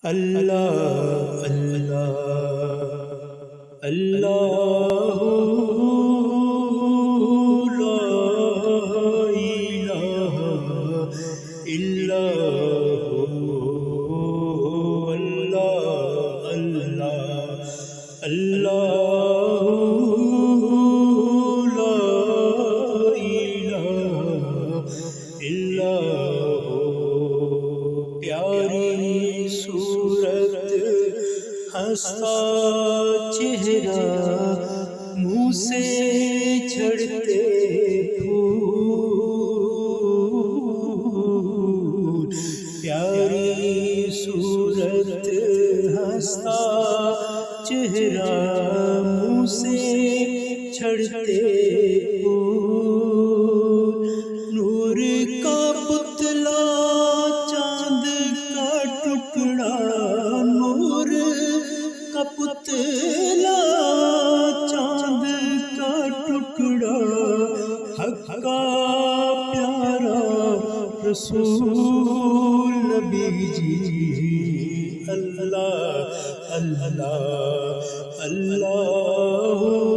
اللہ اللہ اللہ لا الہ الا ہو اللہ اللہ اللہ لا الہ الا ہو پیاری صورت ہنستا چہرہ منہ سے جھڑتے پھول پیاری صورت ہنستا چہرہ منہ سے جھڑتے پھول نور کا پتلا چاند کا ٹکڑا نور کا پتلا چاند کا ٹکڑا حق کا پیارا رسول نبی جی اللہ اللہ اللہ